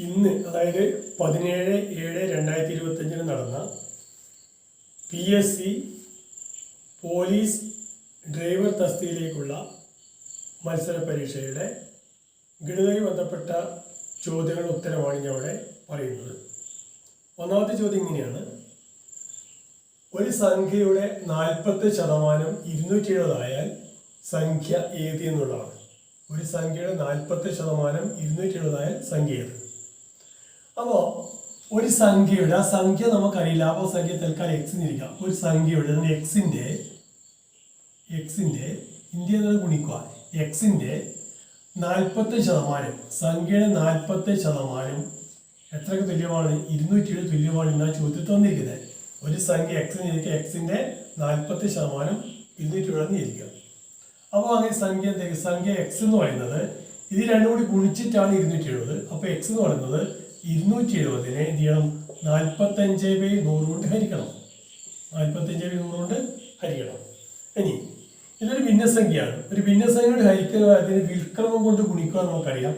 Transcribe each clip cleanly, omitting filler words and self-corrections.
ഇന്ന് അതായത് 17/7/2025 നടന്ന PSC പോലീസ് ഡ്രൈവർ തസ്തികയിലേക്കുള്ള മത്സര പരീക്ഷയുടെ ഗണിതവുമായി ബന്ധപ്പെട്ട ചോദ്യങ്ങളുടെ ഉത്തരമാണ് ഞാൻ ഇവിടെ പറയുന്നത്. ഒന്നാമത്തെ ചോദ്യം ഇങ്ങനെയാണ്: ഒരു സംഖ്യയുടെ 40% 270 ആയാൽ സംഖ്യ ഏത് എന്നുള്ളതാണ്. ഒരു സംഖ്യയുടെ 40% 270 ആയാൽ സംഖ്യ ഏത്? അപ്പോൾ ഒരു സംഖ്യയുടെ ആ സംഖ്യ നമുക്കറിയില്ല. അപ്പോൾ സംഖ്യ തൽക്കാലം എക്സ് എന്നിരിക്കാം. ഒരു സംഖ്യയുടെ എക്സിൻ്റെ ഇന്ത്യ എന്നത് ഗുണിക്കുക. എക്സിൻ്റെ 40% സംഖ്യയുടെ 40% എത്രയ്ക്ക് തുല്യമാണ്? 270 തുല്യമാണ് എന്നാ ചോദ്യത്തിൽ തന്നിരിക്കുന്നത്. ഒരു സംഖ്യ എക്സ് എന്നിരിക്കുക. എക്സിൻ്റെ 40% 270 ഇരിക്കുക. അപ്പോൾ അങ്ങനെ സംഖ്യ എക്സ് എന്ന് പറയുന്നത് ഇത് രണ്ടും കൂടി ഗുണിച്ചിട്ടാണ് 270. അപ്പോൾ എക്സ് എന്ന് പറയുന്നത് 270-നെ എന്ത് ചെയ്യണം? 45/100 കൊണ്ട് ഹരിക്കണം. 45/100 കൊണ്ട് ഹരിക്കണം. ഇനി ഇതൊരു ഭിന്നസംഖ്യയാണ്. ഒരു ഭിന്നസംഖ്യയോട് ഹരിക്കുന്ന അതിന് വിൽക്രമം കൊണ്ട് ഗുണിക്കുക നമുക്കറിയാം.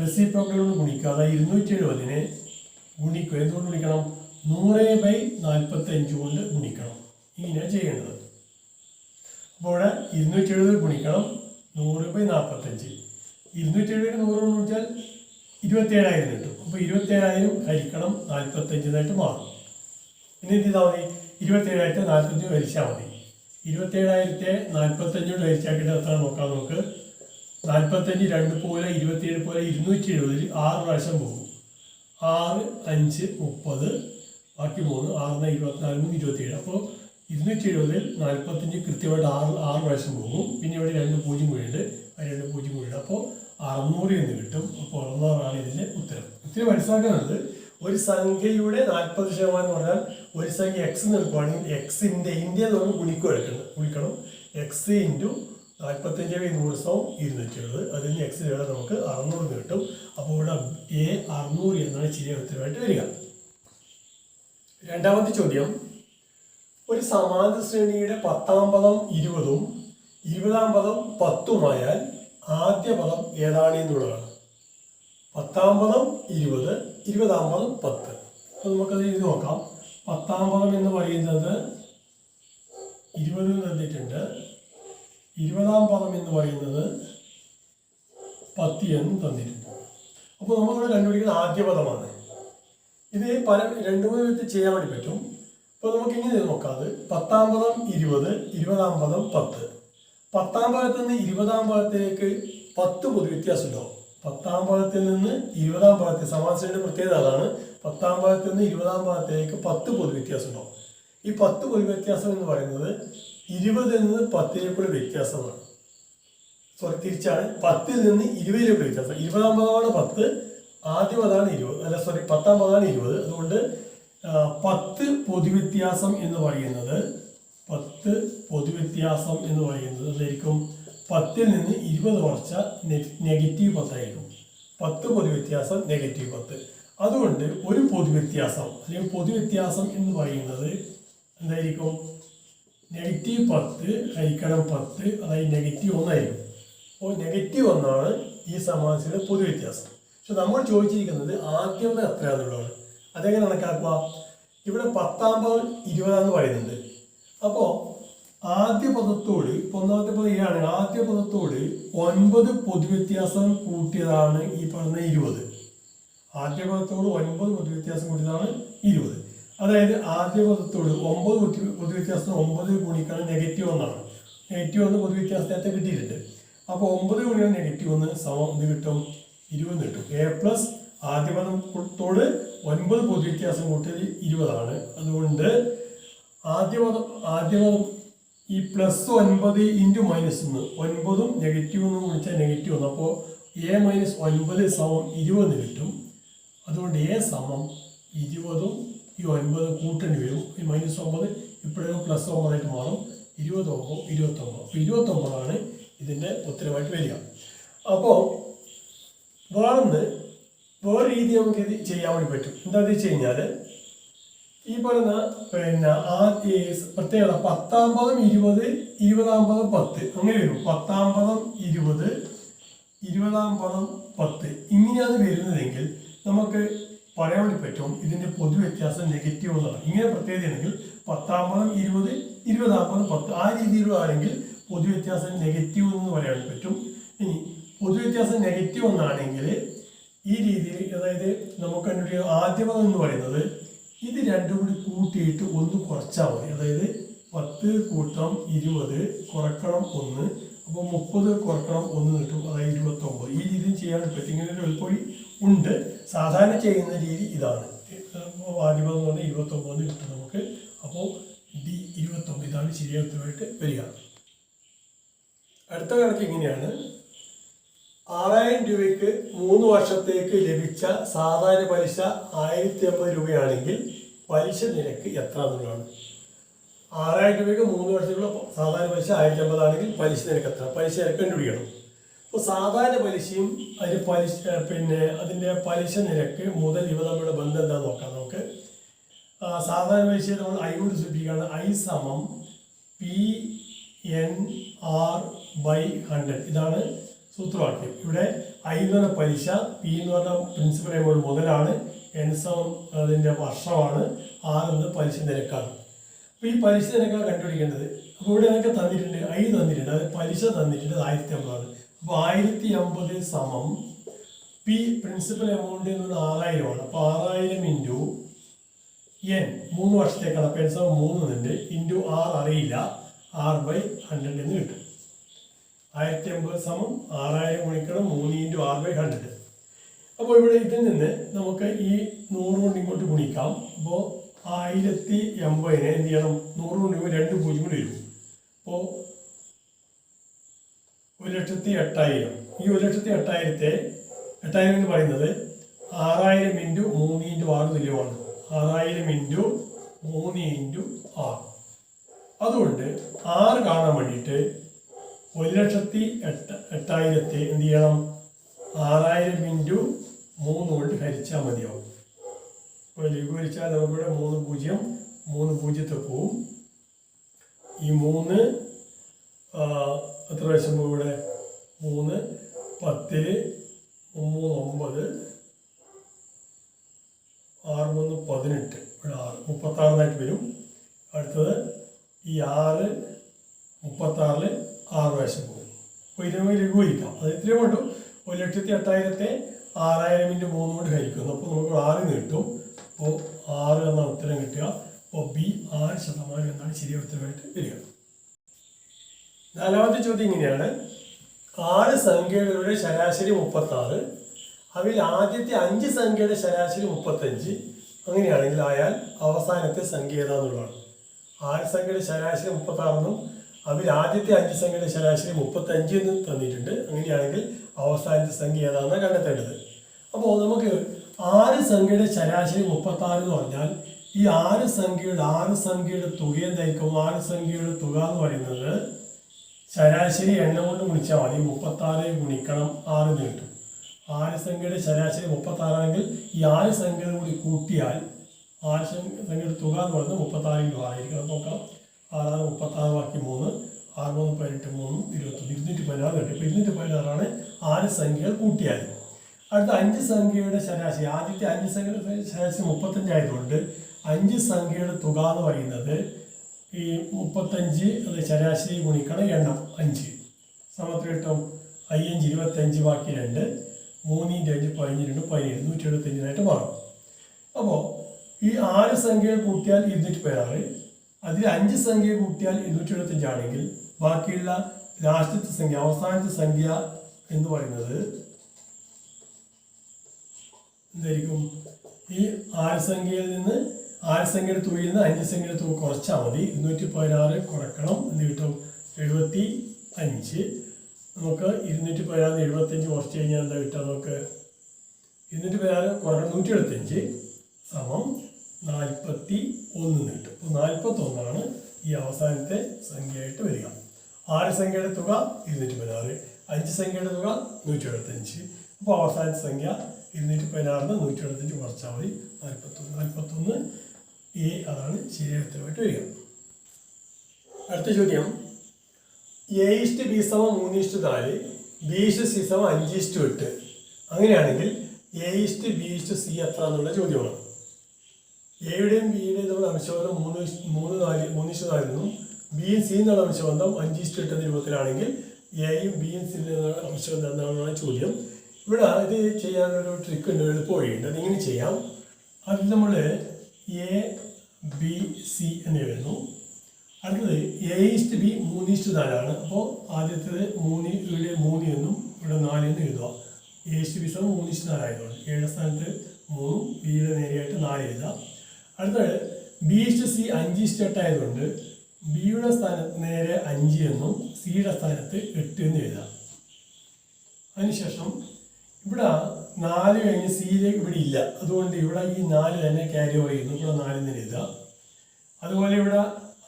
റെസിപ്രോക്കൽ കൊണ്ട് ഗുണിക്കുക. അതായത് 270-നെ ഗുണിക്കുക. എന്തുകൊണ്ട് ഗുണിക്കണം? 100/45 കൊണ്ട് ഗുണിക്കണം. ഇങ്ങനെയാണ് ചെയ്യേണ്ടത്. അപ്പോൾ ഇവിടെ 270 ഗുണിക്കണം 100/45. 270 100 കൊണ്ട് ഗുണിച്ചാൽ 27,000 കിട്ടും. അപ്പോൾ 27,000 ഹരിക്കണം 45 മാറും. ഇനി എന്ത് ചെയ്താൽ മതി? 27,000 45 ഹരിച്ചാൽ മതി. 27,000 45 ഹരിച്ചാക്കിയിട്ട് എത്ര നോക്കാം നമുക്ക്. 45 2 പോലെ 27 പോലെ 270 6 പ്രാവശ്യം പോകും. 6 5 30 ബാക്കി 3 6 24 27. അപ്പോൾ 270-ൽ 45 കൃത്യമായിട്ട് 6 പ്രാവശ്യം പോകും. പിന്നെ ഇവിടെ 2 0 കൂടിയുണ്ട്. ആ 2 0 കൂടിയുണ്ട്. അപ്പോൾ 600 എന്ന് കിട്ടും. അപ്പോൾ 600 ഇതിൻ്റെ ഉത്തരം. ഉത്തരം മനസ്സിലാക്കുന്നത് ഒരു സംഖ്യയുടെ 40% എന്ന് പറഞ്ഞാൽ ഒരു സംഖ്യ എക്സ് എടുക്കുകയാണെങ്കിൽ എക്സിൻ്റെ ഇന്ത്യ എന്ന് പറഞ്ഞാൽ ഗുണിക്കണം. X into 45/100 270. അതിൽ നിന്ന് എക്സ് നമുക്ക് 600 കിട്ടും. അപ്പോൾ ഇവിടെ 600 എന്നാണ് ശരിയായ ഉത്തരമായിട്ട് വരിക. രണ്ടാമത്തെ ചോദ്യം: ഒരു സമാന്തര ശ്രേണിയുടെ 10ാം പദം 20-ഉം 20ാം പദം 10-ഉമായാൽ ആദ്യ പദം ഏതാണ് എന്നുള്ളതാണ്. 10ാം പദം 20, 20ാം പദം 10. അപ്പോൾ നമുക്കത് എഴുതി നോക്കാം. 10ാം പദം എന്ന് പറയുന്നത് 20 തന്നിട്ടുണ്ട്. 20ാം പദം എന്ന് പറയുന്നത് 10 എന്നും തന്നിട്ടുണ്ട്. അപ്പോൾ നമ്മളിവിടെ കണ്ടുപിടിക്കുന്ന ആദ്യ പദമാണ്. ഇത് 2-3 വിധത്തിൽ ചെയ്യാൻ വേണ്ടി പറ്റും. അപ്പോൾ നമുക്ക് ഇങ്ങനെ നോക്കാം. 10ാം പദം 20, 20ാം പദം 10. 10ാം പദത്തിൽ നിന്ന് 20ാം പദത്തിലേക്ക് 10 പൊതുവ്യത്യാസം ഉണ്ടാവും. 10ാം പദത്തിൽ നിന്ന് 20ാം പദത്തിൽ സമാസയുടെ പ്രത്യേകത അതാണ്. 10ാം പദത്തിൽ നിന്ന് 20ാം പദത്തിലേക്ക് 10 പൊതുവ്യത്യാസം ഉണ്ടാവും. ഈ 10 പൊതുവ്യത്യാസം എന്ന് പറയുന്നത് 20-ൽ നിന്ന് 10-ലേക്കുള്ള വ്യത്യാസമാണ്. തിരിച്ചാണ്. 10-ൽ നിന്ന് 20-ലേക്കുള്ള വ്യത്യാസം. 20ാം പദമാണ് 10, ആദ്യ പദമാണ് 20. 10ാം പദമാണ് 20. അതുകൊണ്ട് 10 പൊതുവ്യത്യാസം എന്ന് പറയുന്നത് എന്തായിരിക്കും? 10-ൽ നിന്ന് 20 കുറച്ച -10 ആയിരിക്കും. 10 പൊതുവ്യത്യാസം -10. അതുകൊണ്ട് ഒരു പൊതുവ്യത്യാസം അല്ലെങ്കിൽ പൊതുവ്യത്യാസം എന്ന് പറയുന്നത് എന്തായിരിക്കും? -10 ഹരിക്കണം 10, അതായത് -1 ആയിരിക്കും. അപ്പോൾ -1 ഈ സമാസയുടെ പൊതുവ്യത്യാസം. പക്ഷെ നമ്മൾ ചോദിച്ചിരിക്കുന്നത് ആദ്യം എത്രയാണെന്നുള്ളതാണ്. അതെങ്ങനെ കണക്കാക്കുക? ഇവിടെ 10ാം പദം 20 പറയുന്നുണ്ട്. അപ്പോൾ ആദ്യ പദത്തോട്, ഒന്നാമത്തെ പദം ഇതാണ്, ആദ്യ പദത്തോട് 9 പൊതുവ്യത്യാസം കൂട്ടിയതാണ് ഈ പറഞ്ഞ 20. ആദ്യ പദത്തോട് 9 പൊതുവ്യത്യാസം കൂട്ടിയതാണ് 20. അതായത് ആദ്യ പദത്തോട് 9 പൊതുവ്യത്യാസം 9 ഗുണിക്കണം -1 -1 പൊതുവ്യത്യാസം നേരത്തെ കിട്ടിയിട്ടുണ്ട്. അപ്പോൾ 9 ഗുണിക്കണം -1 സമം ഇത് കിട്ടും 20 കിട്ടും. A+ ആദ്യ പദത്തോട് 9 പൊതുവ്യത്യാസം കൂട്ടിയത് 20 അതുകൊണ്ട് ആദ്യ പദം ഈ +9 × -1 9-ഉം -1 ഗുണിച്ചാൽ -1. അപ്പോൾ A - 9 = 20 കിട്ടും. അതുകൊണ്ട് A = 20-ഉം ഈ 9 കൂട്ടേണ്ടി വരും. ഈ -9 ഇപ്പോഴും +9 ആയിട്ട് മാറും. 20 ആകുമ്പോൾ 29. അപ്പോൾ 29 ഇതിൻ്റെ ഉത്തരമായിട്ട് വരിക. അപ്പോൾ വേറെ രീതി നമുക്ക് ഇത് ചെയ്യാൻ വേണ്ടി പറ്റും. എന്താണെന്ന് വെച്ച് കഴിഞ്ഞാൽ ഈ പറയുന്ന പ്രത്യേകത 10ാം പദം 20, 20ാം പദം 10 അങ്ങനെ വരും. 10ാം പദം 20, 20ാം പദം 10 ഇങ്ങനെയാണ് വരുന്നതെങ്കിൽ നമുക്ക് പറയാൻ വേണ്ടി പറ്റും ഇതിന്റെ പൊതുവ്യത്യാസം നെഗറ്റീവ് എന്നാണ്. ഇങ്ങനെ പ്രത്യേകതയാണെങ്കിൽ 10 20 20 10 ആ രീതിയിലാണെങ്കിൽ പൊതുവ്യത്യാസം നെഗറ്റീവ് എന്ന് പറയാൻ പറ്റും. ഇനി പൊതുവ്യത്യാസം നെഗറ്റീവ് എന്നാണെങ്കിൽ ഈ രീതിയിൽ, അതായത് നമുക്ക് കണ്ടുപിടിക്കുക ആദ്യമത് എന്ന് പറയുന്നത് ഇത് രണ്ടും കൂടി കൂട്ടിയിട്ട് ഒന്ന് കുറച്ചാൽ മതി. അതായത് 10 കൂട്ടം 20 കുറക്കണം 1, അപ്പോൾ 30 കുറക്കണം 1 കിട്ടും, അതായത് 29. ഈ രീതിയിൽ ചെയ്യാൻ പറ്റും. ഇങ്ങനെ ഒരു എളുപ്പവഴി ഉണ്ട്. സാധാരണ ചെയ്യുന്ന രീതി ഇതാണ്. ആദ്യം എന്ന് പറഞ്ഞാൽ 29 കിട്ടും നമുക്ക്. അപ്പോൾ D29 ഇതാണ് ശരിയായ ഉത്തരമായിട്ട് വരിക. അടുത്ത കണക്ക് ഇങ്ങനെയാണ്. 6000 രൂപയ്ക്ക് 3 വർഷത്തേക്ക് ലഭിച്ച സാധാരണ പലിശ 1050 രൂപയാണെങ്കിൽ പലിശ നിരക്ക് എത്ര എന്നുള്ളതാണ്. 6000 രൂപയ്ക്ക് 3 വർഷത്തേക്കുള്ള സാധാരണ പലിശ 1050 ആണെങ്കിൽ പലിശ നിരക്ക് എത്ര? പലിശ നിരക്ക് കണ്ടുപിടിക്കണം. അപ്പോൾ സാധാരണ പലിശയും അതിൻ്റെ പലിശ നിരക്ക് മുതൽ ഇവ തമ്മിലുള്ള ബന്ധം എന്താണെന്ന് നോക്കാം. നമുക്ക് സാധാരണ പലിശയെ നമ്മൾ ഐ കൊണ്ട് സൂചിപ്പിക്കുകയാണ്. I = PNR/100 ഇതാണ് സൂത്രവാക്യം. ഇവിടെ I എന്ന് പറഞ്ഞ പലിശ, P എന്ന് പറഞ്ഞ പ്രിൻസിപ്പൽ എമൗണ്ട് മുതലാണ്, N = അതിൻ്റെ വർഷമാണ്, R എന്നത് പലിശ നിരക്കാണ്. അപ്പോൾ ഈ പലിശ നിരക്കാണ് കണ്ടുപിടിക്കേണ്ടത്. അപ്പോൾ ഇവിടെ എനിക്ക് തന്നിട്ടുണ്ട്, I തന്നിട്ടുണ്ട്, അത് പലിശ തന്നിട്ടുണ്ട് 1050 ആണ്. അപ്പോൾ 1050 P പ്രിൻസിപ്പൽ എമൗണ്ട് എന്ന് പറഞ്ഞാൽ 6000 ആണ്. അപ്പോൾ 6000 ഇൻറ്റു N 3 വർഷത്തേക്കാണ്. അപ്പോൾ N = 3 ഉണ്ട്, ഇൻറ്റു R അറിയില്ല, R/100 എന്ന് കിട്ടും. 1050 6000 ഗുണിക്കണം 3 ഇൻറ്റു R/100. അപ്പോൾ ഇവിടെ ഇതിൽ നിന്ന് നമുക്ക് ഈ 100 കൊണ്ട് ഇങ്ങോട്ട് ഗുണിക്കാം. അപ്പോൾ 1080 എന്ത് ചെയ്യണം? 100 കൊണ്ട് 2 പൂജ്യം കൂടി വരും. അപ്പോൾ 1,08,000. ഈ 1,08,000 എന്ന് പറയുന്നത് 6000 ഇൻറ്റു 3 ഇൻറ്റു 6 തുല്യമാണ്. 6000 ഇൻറ്റു 3 ഇൻറ്റു 6. അതുകൊണ്ട് 6 കാണാൻ വേണ്ടിയിട്ട് 1,08,000 എന്ത് ചെയ്യണം? 6000 ഇൻറ്റു 3 കൊണ്ട് ഹരിച്ചാൽ മതിയാവും. അപ്പോൾ ലഘൂകരിച്ചാൽ നമുക്കിവിടെ 3 0 പോവും. ഈ 3 എത്ര വശം പോകും? ഇവിടെ 3 10 3 9 6 3 18, ഇവിടെ 6 36 വരും. അടുത്തത് ഈ 6 36 6 വശം പോകും. അപ്പോൾ ഇതിനെ ലഘൂകരിക്കാം. അത് ഇത്രയും വേണ്ടു. 1,08,000 6000 ഇൻറ്റു 3 കൊണ്ട് ഹരിക്കുന്നു. അപ്പോൾ നമുക്ക് 6 കിട്ടും. അപ്പോൾ 6 എന്ന ഉത്തരം കിട്ടുക. അപ്പോൾ B 6% എന്നാണ് ശരിയായ ഉത്തരമായിട്ട് വരിക. 4ാമത്തെ ചോദ്യം ഇങ്ങനെയാണ്. 6 സംഖ്യകളുടെ ശരാശരി 36, അവയിൽ ആദ്യത്തെ 5 സംഖ്യയുടെ ശരാശരി 35 അങ്ങനെയാണെങ്കിൽ ആയാൽ അവസാനത്തെ സംഖ്യ ഏതാണെന്നുള്ളതാണ്. 6 സംഖ്യയുടെ ശരാശരി 36 എന്നും അവയിൽ ആദ്യത്തെ 5 സംഖ്യയുടെ ശരാശരി 35 എന്നും തന്നിട്ടുണ്ട്. അങ്ങനെയാണെങ്കിൽ അവസാനത്തെ സംഖ്യ ഏതാണെന്ന് കണ്ടെത്തേണ്ടത്. അപ്പോൾ നമുക്ക് 6 സംഖ്യയുടെ ശരാശരി 36 എന്ന് പറഞ്ഞാൽ ഈ 6 സംഖ്യയുടെ തുക എന്തായിരിക്കും? 6 സംഖ്യയുടെ തുക എന്ന് പറയുന്നത് ശരാശരി എണ്ണം കൊണ്ട് ഗുണിച്ചാൽ മതി. 36 ഗുണിക്കണം 6 എന്ന് കിട്ടും. 6 സംഖ്യയുടെ ശരാശരി 36 ആണെങ്കിൽ ഈ 6 സംഖ്യകൾ കൂടി കൂട്ടിയാൽ 6 സംഖ്യയുടെ തുക എന്ന് പറയുന്നത് 36 × 6 ആയിരിക്കും. അത് നോക്കാം. 6 36 ബാക്കി 3 6 3 18 3 21 216 കിട്ടും. ഇപ്പോൾ 216 6 സംഖ്യകൾ കൂട്ടിയാൽ. അടുത്ത 5 സംഖ്യയുടെ ശരാശരി, ആദ്യത്തെ 5 സംഖ്യയുടെ ശരാശരി 35 ആയതുകൊണ്ട് 5 സംഖ്യയുടെ തുക എന്ന് പറയുന്നത് ഈ 35 അത് ശരാശരി ഗുണിക്കണം എണ്ണം 5 സമത്ര കിട്ടും. 5 25 ബാക്കി 2 3 × 5 15 17 175 മാറും. അപ്പോൾ ഈ 6 സംഖ്യകൾ കൂട്ടിയാൽ 216, അതിൽ 5 സംഖ്യ കൂട്ടിയാൽ 275 ആണെങ്കിൽ ബാക്കിയുള്ള ലാസ്റ്റത്തെ സംഖ്യ, അവസാനത്തെ സംഖ്യ എന്ന് പറയുന്നത് എന്തായിരിക്കും? ഈ 6 സംഖ്യയിൽ നിന്ന് 6 സംഖ്യയുടെ തുകയിൽ നിന്ന് 5 സംഖ്യയുടെ തുക കുറച്ചാൽ മതി. 216 കുറക്കണം എന്ന് കിട്ടും 75. നമുക്ക് 216 75 കുറച്ച് കഴിഞ്ഞാൽ എന്താ കിട്ടുക? നമുക്ക് 216 കുറക്കണം 175 41 കിട്ടും. അപ്പോൾ 41 ഈ അവസാനത്തെ സംഖ്യയായിട്ട് വരിക. 6 സംഖ്യയുടെ തുക 216, 5 സംഖ്യയുടെ തുക 175. അപ്പോൾ അവസാനത്തെ സംഖ്യ 216 175 കുറച്ചാൽ മതി 41. A അതാണ് ശരിയായ ഉത്തരമായിട്ട് വരിക. അടുത്ത ചോദ്യം. A/B = 3:4, B/C = 5:8. അങ്ങനെയാണെങ്കിൽ A/B/C എത്ര എന്നുള്ള ചോദ്യമാണ്. എയുടെയും ബിയുടെയും തമ്മിൽ അംശബന്ധം 3:4 എന്നും ബിയും സിയും എന്നുള്ള അംശബന്ധം 5:8 എന്ന രൂപത്തിലാണെങ്കിൽ എയും ബിയും സിയും എന്നുള്ള അംശബന്ധം എന്താണെന്നാണ് ചോദ്യം. ഇവിടെ ഇത് ചെയ്യാനൊരു ട്രിക്ക് ഉണ്ട്, എളുപ്പ വഴിയുണ്ട്. അതിങ്ങനെ ചെയ്യാം. അത് നമ്മൾ A/B/C എന്ന് എഴുതുന്നു. അടുത്തത് A/B 3:4 അപ്പോൾ ആദ്യത്തേത് 3 എന്നും ഇവിടെ 4 എന്നും എഴുതുക. A/B 3:4 ആയതുകൊണ്ട് എയുടെ സ്ഥാനത്ത് 3, ബിയുടെ നേരെയായിട്ട് 4 എഴുതാം. അടുത്തത് B/C 5:8 ആയതുകൊണ്ട് ബിയുടെ സ്ഥാനത്ത് നേരെ 5 എന്നും സിയുടെ സ്ഥാനത്ത് 8 എന്നും എഴുതാം. അതിനുശേഷം ഇവിടെ 4 കഴിഞ്ഞ് സിയിലേക്ക് ഇവിടെ ഇല്ല, അതുകൊണ്ട് ഇവിടെ ഈ 4 തന്നെ ക്യാരി ഓവർ ചെയ്യുന്നു. ഇവിടെ 4 എന്ന് എഴുതാം. അതുപോലെ ഇവിടെ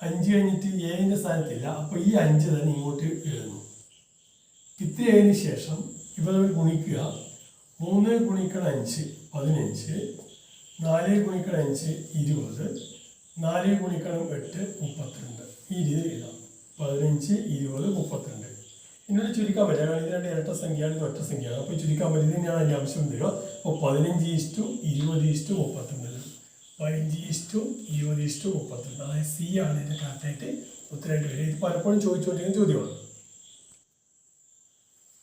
5 കഴിഞ്ഞിട്ട് എന്റെ സ്ഥാനത്തില്ല, അപ്പോൾ ഈ 5 തന്നെ ഇങ്ങോട്ട് എഴുതുന്നു. ഇത്രയതിന് ശേഷം ഇവ തമ്മിൽ ഗുണിക്കുക. 3 ഗുണിക്കണം 5 15, 4 ഗുണിക്കണം 5 20, 4 ഗുണിക്കണം 8 32. ഈ രീതിയിൽ എഴുതാം. 15, 20, 32. എന്നോട് ചുരുക്കാൻ പറ്റില്ല, കാരണം ഇത് 2 ഇരട്ട സംഖ്യയാണ്, ഇത് ഒറ്റ സംഖ്യയാണ്. അപ്പോൾ ചുരുക്കാൻ പറ്റുന്നത് ഞാൻ അതിൻ്റെ ആവശ്യം തരിക. അപ്പോൾ 15:20:32. 15:20:32. അതായത് സി ആണ് ഇതിൻ്റെ കറക്റ്റായിട്ട് ഉത്തരമായിട്ട് വരിക. ഇത് പലപ്പോഴും ചോദിച്ചുകൊണ്ടിരിക്കുന്ന ചോദ്യമാണ്.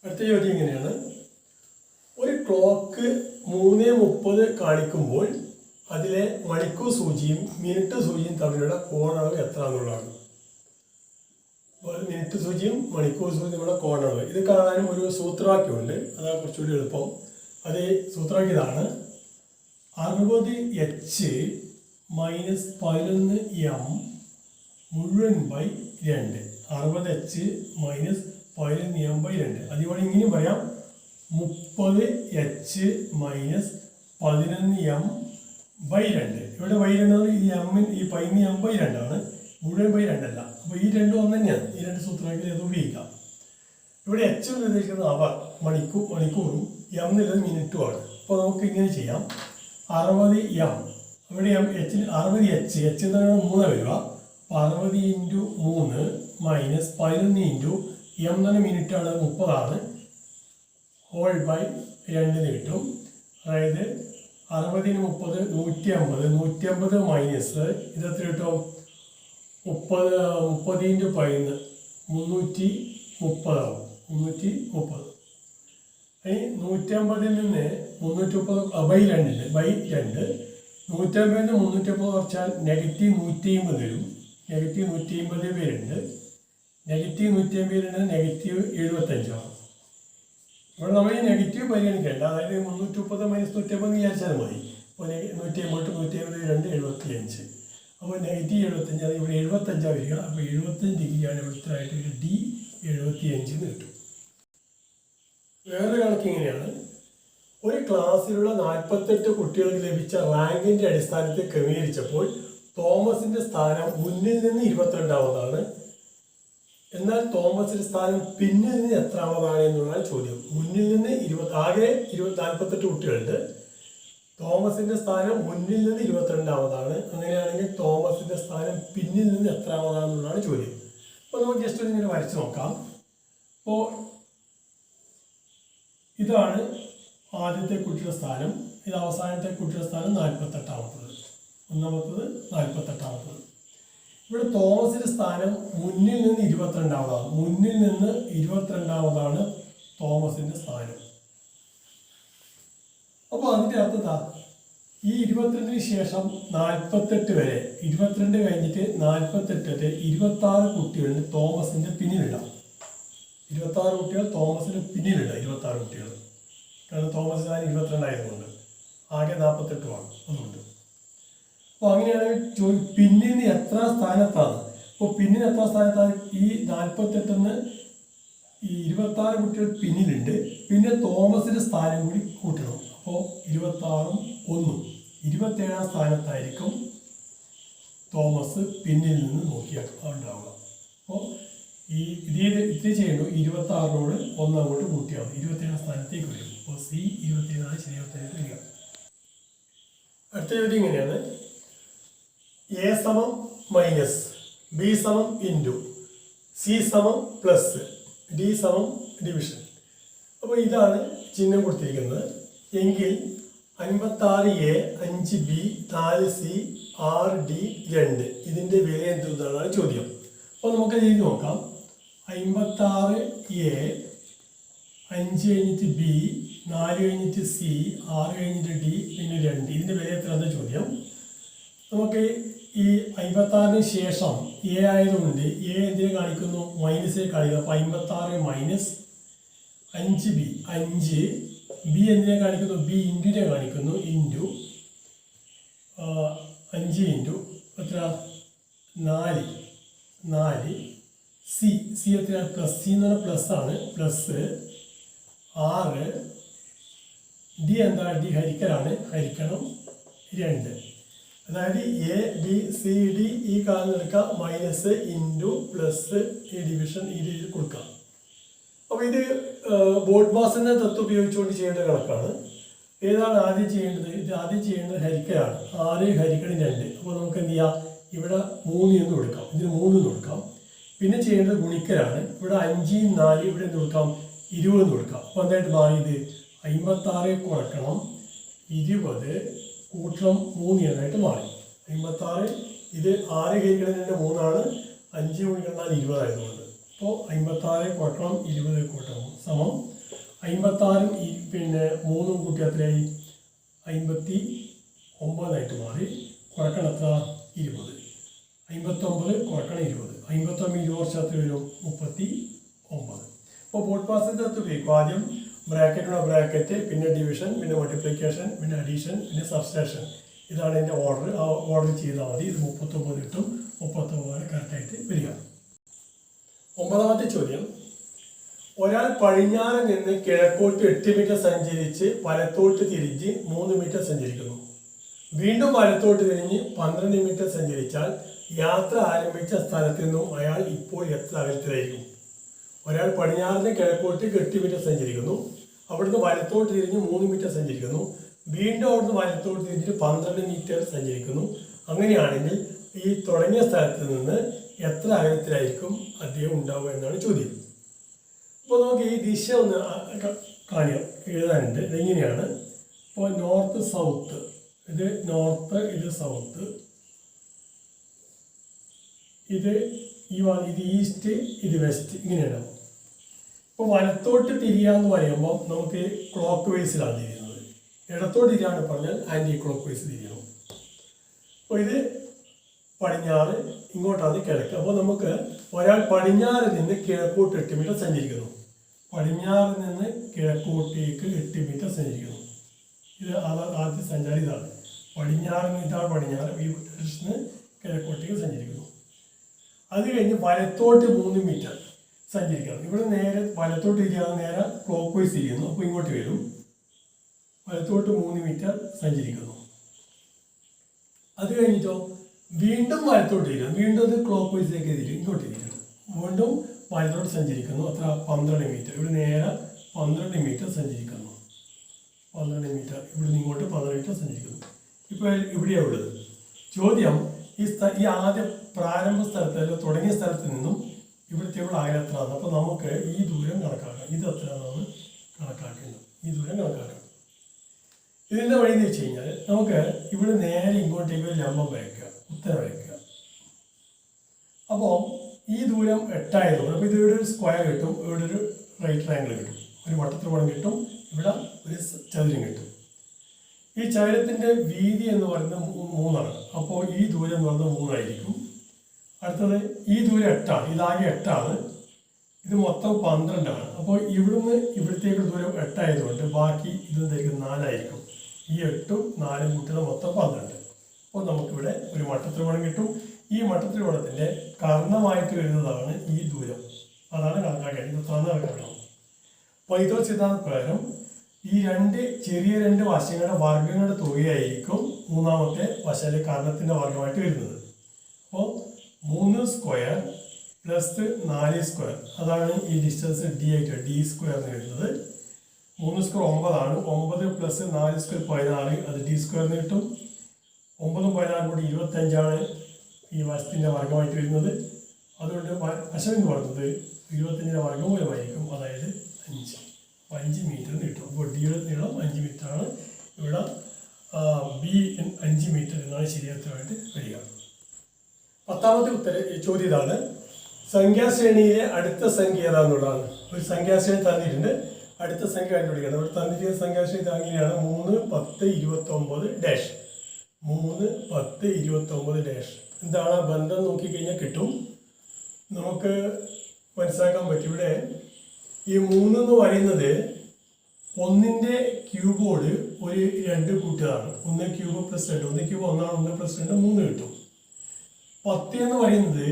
അടുത്ത ചോദ്യം ഇങ്ങനെയാണ്: ഒരു ക്ലോക്ക് 3:30 കാണിക്കുമ്പോൾ അതിലെ മണിക്കൂർ സൂചിയും മിനിറ്റ് സൂചിയും തമ്മിലുള്ള കോണളവ് എത്ര എന്നുള്ളതാണ്. മിനിറ്റ് സൂചിയും മണിക്കൂർ സൂചിയും തമ്മിലുള്ള കോണളവ് ഇത് കാണാനും ഒരു സൂത്രവാക്യമുണ്ട്, അതാണ് കുറച്ചുകൂടി എളുപ്പം. അത് സൂത്രവാക്യം ഇതാണ്: 60H - 11M മുഴുവൻ ബൈ 2. 60H - 11M/2. അതുപോലെ ഇങ്ങനെയും പറയാം: 30H - 11M/2. ഇവിടെ y2 ഈ M ഈ പൈന് M/2 ആണ്, മുഴുവൻ ബൈ 2 അല്ല. അപ്പോൾ ഈ രണ്ടും ഒന്ന് തന്നെയാണ്. ഈ രണ്ട് സൂത്രവാക്യം അത് ഉപയോഗിക്കാം. ഇവിടെ H എന്ന് ഉദ്ദേശിക്കുന്നത് അവർ മണിക്കൂറും M എന്നുള്ളത് മിനിറ്റുമാണ്. അപ്പോൾ നമുക്ക് ഇങ്ങനെ ചെയ്യാം: 60M ഇവിടെ H 60H എന്ന് പറയുന്നത് 3 വരിക. അപ്പോൾ 60 × 3 - 11 × M എന്ന് പറഞ്ഞ മിനിറ്റാണ്, 30 ഹോൾ ബൈ 2 കിട്ടും. അതായത് 60 × 30 150, 150 മൈനസ് ഇതെത്ര കിട്ടും? 30 × 11 330 ആവും. 330. ഇനി 150 നിന്ന് 330 ബൈ 2 ബൈ 2. 150 നിന്ന് 330 കുറച്ചാൽ -150 വരും. -150 പേരുണ്ട്. -150 -75 ആവും. ഇവിടെ നമ്മൾ ഈ നെഗറ്റീവ് പരിഗണിക്കേണ്ട, അതായത് 330 - 150 വിചാരിച്ചാൽ മതി. അപ്പോൾ 150 2 75. അപ്പോൾ -75 അത് ഇവിടെ 75 വരിക. അപ്പോൾ 75 ഡിഗ്രിയാണ് ഇവിടുത്തെ ഒരു D 75 എന്ന് കിട്ടും. വേറൊരു കണക്ക് ഇങ്ങനെയാണ്: ഒരു ക്ലാസ്സിലുള്ള 48 കുട്ടികൾക്ക് ലഭിച്ച റാങ്കിന്റെ അടിസ്ഥാനത്തിൽ ക്രമീകരിച്ചപ്പോൾ തോമസിന്റെ സ്ഥാനം മുന്നിൽ നിന്ന് 22ാമതാണ്. എന്നാൽ തോമസിന്റെ സ്ഥാനം പിന്നിൽ നിന്ന് എത്രാമതാണ് എന്നുള്ളതാണ് ചോദ്യം. മുന്നിൽ നിന്ന് ആകെ 48 കുട്ടികളുണ്ട്. തോമസിന്റെ സ്ഥാനം മുന്നിൽ നിന്ന് 22ാമതാണ്. അങ്ങനെയാണെങ്കിൽ തോമസിന്റെ സ്ഥാനം പിന്നിൽ നിന്ന് എത്രാമതാണെന്നുള്ളതാണ് ചോദ്യം. അപ്പോൾ നമുക്ക് ജസ്റ്റ് ഇങ്ങനെ വരച്ച് നോക്കാം. അപ്പോൾ ഇതാണ് ആദ്യത്തെ കുട്ടിയുടെ സ്ഥാനം, ഇത് അവസാനത്തെ കുട്ടിയുടെ സ്ഥാനം 48ാമത്തത്. ഒന്നാമത്തത് 48ാമത്തത്. ഇവിടെ തോമസിന്റെ സ്ഥാനം മുന്നിൽ നിന്ന് 22ാമതാണ്. മുന്നിൽ നിന്ന് 22ാമതാണ് തോമസിന്റെ സ്ഥാനം. അപ്പോൾ അതിൻ്റെ അർത്ഥം ഈ 22 ശേഷം 48 വരെ, 22 കഴിഞ്ഞിട്ട് 48 26 കുട്ടികളുണ്ട് തോമസിന്റെ പിന്നിലിടാം. 26 കുട്ടികൾ തോമസിന് പിന്നിലിടാം. 26 കുട്ടികൾ, കാരണം തോമസ് സ്ഥാനം 22 ആയതുകൊണ്ട്. ആകെ 48 അതുകൊണ്ട്. അപ്പോൾ അങ്ങനെയാണെങ്കിൽ പിന്നിൽ നിന്ന് എത്ര സ്ഥാനത്താണ്? അപ്പോൾ പിന്നിൽ എത്ര സ്ഥാനത്താണ്? ഈ 48 ഈ 26 കുട്ടികൾ പിന്നിലുണ്ട്. പിന്നെ തോമസിന്റെ സ്ഥാനം കൂടി കൂട്ടണം. അപ്പോൾ 26ഉം 1ഉം 27ാം സ്ഥാനത്തായിരിക്കും തോമസ് പിന്നിൽ നിന്ന് നോക്കിയാൽ ഉണ്ടാവുക. അപ്പോൾ ഈ ഇത് ചെയ്യണു 26നോട് 1 അങ്ങോട്ട് കൂട്ടിയാവും, 27ാം സ്ഥാനത്തേക്ക് വരും. അപ്പോൾ C 27 ശരി ഉത്തരത്തിൽ വരിക. അടുത്ത ചോദ്യം ഇങ്ങനെയാണ്: A minus, B into, C plus, D division. അപ്പോൾ ഇതാണ് ചിഹ്നം കൊടുത്തിരിക്കുന്നത്. എങ്കിൽ 56A 5B 4C 6D 2 ഇതിൻ്റെ വില എന്തെന്നാണ് ചോദ്യം. അപ്പോൾ നമുക്ക് ചെയ്ത് നോക്കാം. 56A 5 കഴിഞ്ഞിട്ട് B 4 കഴിഞ്ഞിട്ട് C 6 കഴിഞ്ഞിട്ട് D പിന്നെ 2 ഇതിൻ്റെ വില എത്രയാണെന്ന് ചോദ്യം. നമുക്ക് ഈ 56ന് ശേഷം എ ആയതുകൊണ്ട് എ എന്തിനെ കാണിക്കുന്നു? മൈനസെ കാണിക്കുന്നു. അപ്പോൾ 56 മൈനസ് 5B 5 ബി എന്തിനെ കാണിക്കുന്നു? ബി ഇൻറ്റുവിനെ കാണിക്കുന്നു. ഇൻറ്റു 5 ഇൻറ്റു എത്ര? 4 സി സി എത്ര? പ്ലസ് സി എന്ന് പറഞ്ഞാൽ പ്ലസ് ആണ്. പ്ലസ് 6 ഡി എന്താ? ഡി ഹരിക്കലാണ്. ഹരിക്കണം 2. അതായത് എ ബി സി ഡി ഈ കാണുന്ന എടുക്കാം. മൈനസ് ഇൻറ്റു പ്ലസ് ഈ ഡിവിഷൻ ഈ രീതിയിൽ കൊടുക്കാം. അപ്പോൾ ഇത് ബോർഡ് മാസിൻ്റെ തത്വം ഉപയോഗിച്ചുകൊണ്ട് ചെയ്യേണ്ട കണക്കാണ്. ഏതാണ് ആദ്യം ചെയ്യേണ്ടത്? ഇത് ആദ്യം ചെയ്യേണ്ടത് ഹരിക്കലാണ്. 6 ഹരിക്കണം 2. അപ്പോൾ നമുക്ക് എന്ത് ചെയ്യാം? ഇവിടെ 3 എന്ന് കൊടുക്കാം. ഇതിന് 3 എന്ന് കൊടുക്കാം. പിന്നെ ചെയ്യേണ്ടത് ഗുണിക്കലാണ്. ഇവിടെ 5 4 ഇവിടെ എന്ത് കൊടുക്കാം? 20 എന്ന് കൊടുക്കാം. അപ്പോൾ എന്തായിട്ട് മാറിയത്? 56 കുറക്കണം 20 കൂട്ടണം 3 എന്നായിട്ട് മാറി. 56 ഇത് 6 ഹരിക്കണം 2 3 5 ഗുണിക്കണം 20 ആയതുകൊണ്ട്. അപ്പോൾ 56 കുറക്കണം 20 കൂട്ടണം സമം 56 പിന്നെ 3 കൂട്ടി എത്രയായി? 59 മാറി. കുറക്കണം എത്ര? 20. 59 കുറക്കണം 20. 59 20 വർഷത്തിൽ വരും 39. അപ്പോൾ ബോർഡ് പാസിൻ്റെ അകത്ത് ഉപയോഗിക്കും. ആദ്യം ബ്രാക്കറ്റിനുള്ള ബ്രാക്കറ്റ്, പിന്നെ ഡിവിഷൻ, പിന്നെ മൾട്ടിപ്ലിക്കേഷൻ, പിന്നെ അഡീഷൻ, പിന്നെ സബ്സ്ട്രാക്ഷൻ. ഇതാണ് എൻ്റെ ഓർഡർ. ആ ഓർഡർ ചെയ്താൽ മതി. ഇത് 39 കിട്ടും. 39 കറക്റ്റായിട്ട് വരിക. 9ാമത്തെ ചോദ്യം. ഒരാൾ പടിഞ്ഞാറ് നിന്ന് കിഴക്കോട്ട് 8 മീറ്റർ സഞ്ചരിച്ച് വലത്തോട്ട് തിരിഞ്ഞ് 3 മീറ്റർ സഞ്ചരിക്കുന്നു. വീണ്ടും വലത്തോട്ട് തിരിഞ്ഞ് 12 മീറ്റർ സഞ്ചരിച്ചാൽ യാത്ര ആരംഭിച്ച സ്ഥലത്ത് നിന്നും അയാൾ ഇപ്പോൾ എത്ര അകലത്തിലായിരിക്കും? ഒരാൾ പടിഞ്ഞാറിന് കിഴക്കോട്ട് 8 മീറ്റർ സഞ്ചരിക്കുന്നു. അവിടുന്ന് വലത്തോട്ട് തിരിഞ്ഞ് 3 മീറ്റർ സഞ്ചരിക്കുന്നു. വീണ്ടും അവിടുന്ന് വലത്തോട്ട് തിരിഞ്ഞിട്ട് 12 മീറ്റർ സഞ്ചരിക്കുന്നു. അങ്ങനെയാണെങ്കിൽ ഈ തുടങ്ങിയ സ്ഥലത്ത് നിന്ന് എത്ര അകലത്തിലായിരിക്കും അദ്ദേഹം ഉണ്ടാവുക എന്നാണ് ചോദ്യം. അപ്പോൾ നമുക്ക് ഈ ദിശ ഒന്ന് എഴുതാനുണ്ട്. ഇതെങ്ങനെയാണ്? ഇപ്പോൾ നോർത്ത് സൗത്ത്, ഇത് നോർത്ത്, ഇത് സൗത്ത്, ഇത് ഈസ്റ്റ്, ഇത് വെസ്റ്റ്, ഇങ്ങനെയാണ്. ഇപ്പോൾ വലത്തോട്ട് തിരിയാന്ന് പറയുമ്പോൾ നമുക്ക് ക്ലോക്ക് വൈസിലാണ് തിരിയുന്നത്. ഇടത്തോട്ട് തിരിയാണ് പറഞ്ഞാൽ ആൻറ്റി ക്ലോക്ക് വൈസ് തിരിയണം. അപ്പോൾ ഇത് പടിഞ്ഞാറ്, ഇങ്ങോട്ടാണ് കിഴക്ക്. അപ്പോൾ നമുക്ക് ഒരാൾ പടിഞ്ഞാറ് നിന്ന് കിഴക്കോട്ട് 8 മീറ്റർ സഞ്ചരിക്കുന്നു. പടിഞ്ഞാറ് നിന്ന് കിഴക്കോട്ടേക്ക് 8 മീറ്റർ സഞ്ചരിക്കുന്നു. ഇത് ആദ്യ സഞ്ചാരി ഇതാണ്. പടിഞ്ഞാറ് ഇതാണ് പടിഞ്ഞാറ്, ഈ കിഴക്കോട്ടേക്ക് സഞ്ചരിക്കുന്നു. അത് കഴിഞ്ഞ് വലത്തോട്ട് 3 മീറ്റർ സഞ്ചരിക്കണം. ഇവിടെ നേരെ വലത്തോട്ട് തിരിയാതെ നേരെ ക്ലോക്ക് വൈസ് തിരിയുന്നു. അപ്പോൾ ഇങ്ങോട്ട് വരും. വലത്തോട്ട് 3 മീറ്റർ സഞ്ചരിക്കുന്നു. അത് കഴിഞ്ഞിട്ടോ വീണ്ടും വലത്തോട്ട് തിരിയും. വീണ്ടും അത് ക്ലോക്ക് വൈസിലേക്ക് തിരിയും. ഇങ്ങോട്ട് തിരിയണം. വീണ്ടും വലത്തോട്ട് സഞ്ചരിക്കുന്നു. അത്ര 12 മീറ്റർ. ഇവിടെ നേരെ 12 മീറ്റർ സഞ്ചരിക്കുന്നു. 12 മീറ്റർ. ഇവിടെ നിന്ന് ഇങ്ങോട്ട് 12 മീറ്റർ സഞ്ചരിക്കുന്നു. ഇപ്പോൾ ഇവിടെയാണ് ഉള്ളത്. ചോദ്യം ഈ ആദ്യ പ്രാരംഭ സ്ഥലത്ത്, അല്ലെങ്കിൽ തുടങ്ങിയ സ്ഥലത്ത് നിന്നും ഇവിടുത്തെ ഇവിടെ അകലെ എത്രയാണ്? അപ്പോൾ നമുക്ക് ഈ ദൂരം കണക്കാക്കാം. ഇത് എത്രയാണെന്ന് കണക്കാക്കേണ്ടത്. ഈ ദൂരം കണക്കാക്കണം. ഇതിൻ്റെ വഴി എന്ന് വെച്ച് കഴിഞ്ഞാൽ നമുക്ക് ഇവിടെ നേരെ ഇങ്ങോട്ടേക്ക് ഒരു ലംബം വരയ്ക്കുക, ഉത്തരം വരയ്ക്കുക. അപ്പോൾ ഈ ദൂരം 8 ആയതുകൊണ്ട് അപ്പോൾ ഇത് ഇവിടെ ഒരു സ്ക്വയർ കിട്ടും, ഇവിടെ ഒരു റൈറ്റ് ട്രയാങ്കിൾ കിട്ടും, ഒരു വട്ടത്രികോണം കിട്ടും, ഇവിടെ ഒരു ചതുരം കിട്ടും. ഈ ചതുരത്തിൻ്റെ വീതി എന്ന് പറയുന്നത് 3 അപ്പോൾ ഈ ദൂരം എന്ന് പറയുന്നത് 3 ആയിരിക്കും. അടുത്തത് ഈ ദൂരം 8 ഇതാകെ 8 ഇത് മൊത്തം 12 അപ്പോൾ ഇവിടുന്ന് ഇവിടത്തേക്ക് ദൂരം 8 ആയതുകൊണ്ട് ബാക്കി ഇതെന്തായിരിക്കും? 4 ആയിരിക്കും. ഈ 8ഉം 4ഉം കൂട്ടുന്നത് മൊത്തം 12. അപ്പോൾ നമുക്കിവിടെ ഒരു മട്ടത്രികോണം കിട്ടും. ഈ മട്ടത്രികോണത്തിൻ്റെ കർണമായിട്ട് വരുന്നതാണ് ഈ ദൂരം. അതാണ് കണക്കാക്കേണ്ടത്. ഇത് തുറന്ന് കണക്കാക്കണം. പൈതോസ് സിദ്ധാന്ത പ്രകാരം ഈ ചെറിയ രണ്ട് വശങ്ങളുടെ വർഗ്ഗങ്ങളുടെ തുകയായിരിക്കും മൂന്നാമത്തെ വശത്തിലെ കർണത്തിൻ്റെ വർഗ്ഗമായിട്ട് വരുന്നത്. അപ്പോൾ 3 സ്ക്വയർ പ്ലസ് 4 സ്ക്വയർ, അതാണ് ഈ ഡിസ്റ്റൻസ് ഡി ആയിട്ട് ഡി സ്ക്വയർ എന്ന് വരുന്നത്. 3 സ്ക്വയർ 9 9 പ്ലസ് 4 സ്ക്വയർ 16, അത് ഡി സ്ക്വയറിന് കിട്ടും. 9ഉം 16ഉം കൂടി 25 ഈ വശത്തിൻ്റെ വർഗ്ഗമായിട്ട് വരുന്നത്. അതുകൊണ്ട് വശം എന്ന് പറയുന്നത് 25ൻ്റെ വർഗ്ഗമൂലമായിരിക്കും, അതായത് 5. 5 മീറ്റർ എന്ന് കിട്ടും. അപ്പോൾ ഡിയുടെ നീളം 5 മീറ്റർ ആണ്. ഇവിടെ ബി 5 മീറ്റർ എന്നാണ് ശരിയായിട്ട് വരിക. 10ാമത്തെ ചോദ്യം ഇതാണ്. സംഖ്യാശ്രേണിയിലെ അടുത്ത സംഖ്യ ഏതാണെന്നുള്ളതാണ്. ഒരു സംഖ്യാശ്രേണി തന്നിട്ടുണ്ട്, അടുത്ത സംഖ്യ കണ്ടുപിടിക്കണം. ഇവിടെ തന്നിരിക്കുന്ന സംഖ്യാശ്രേണി അങ്ങനെയാണ് 3, 10, 29 ഡാഷ്. 3, 10, 29 ഡാഷ്. എന്താണ് ആ ബന്ധം നോക്കിക്കഴിഞ്ഞാൽ കിട്ടും. നമുക്ക് മനസ്സിലാക്കാൻ പറ്റും. ഇവിടെ ഈ 3 എന്ന് പറയുന്നത് 1ന്റെ ക്യൂബോട് ഒരു 2 കൂട്ടുകയാണ്. 1 ക്യൂബ് പ്ലസ് 2, 1 ക്യൂബ് 1 ആണ്, 1 പ്ലസ് 2 3 കിട്ടും. 10 എന്ന് പറയുന്നത്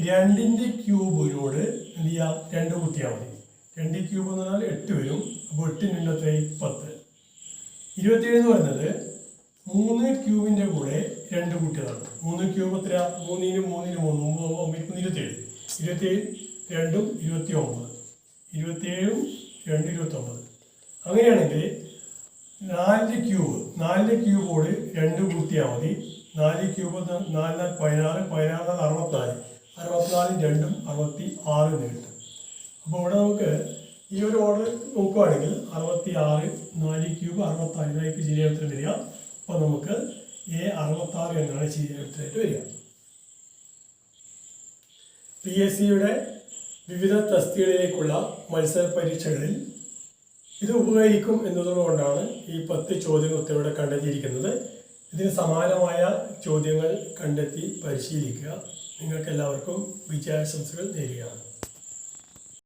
2ന്റെ ക്യൂബിനോട് എന്ത് ചെയ്യാം, 2 കൂട്ടിയാൽ മതി. 2 ക്യൂബ് എന്ന് പറഞ്ഞാൽ 8 വരും. അപ്പോൾ 8 × 10. 27 എന്ന് പറയുന്നത് 3 ക്യൂബിന്റെ കൂടെ 2 കൂട്ടിയതാണ്. 3 ക്യൂബ് എത്ര? 3 × 3 × 3 9 27. 27 2 29. 27 2 29. അങ്ങനെയാണെങ്കിൽ 4ന്റെ ക്യൂബോട് 2 കൂട്ടിയാൽ മതി. 4 ക്യൂബ് 4 16, 16 64. 64 2 66 എന്ന് കിട്ടും. അപ്പോൾ ഇവിടെ നമുക്ക് ഈ ഒരു ഓർഡർ നോക്കുകയാണെങ്കിൽ 66, 4 ക്യൂബ് 66 ഇതായിരിക്കും ശരിയായിട്ട് വരിക. അപ്പോൾ നമുക്ക് A66 എന്നാണ് ശരിയായിട്ട് വരിക. PSCയുടെ വിവിധ തസ്തികകളിലേക്കുള്ള മത്സര പരീക്ഷകളിൽ ഇത് ഉപകരിക്കും എന്നതുകൊണ്ടാണ് ഈ 10 ചോദ്യങ്ങൾ ഉത്തരവിടെ കണ്ടെത്തിയിരിക്കുന്നത്. ഇതിന് സമാനമായ ചോദ്യങ്ങൾ കണ്ടെത്തി പരിശീലിക്കുക. നിങ്ങൾക്ക് എല്ലാവർക്കും വിജയാശംസകൾ നേരുകയാണ്.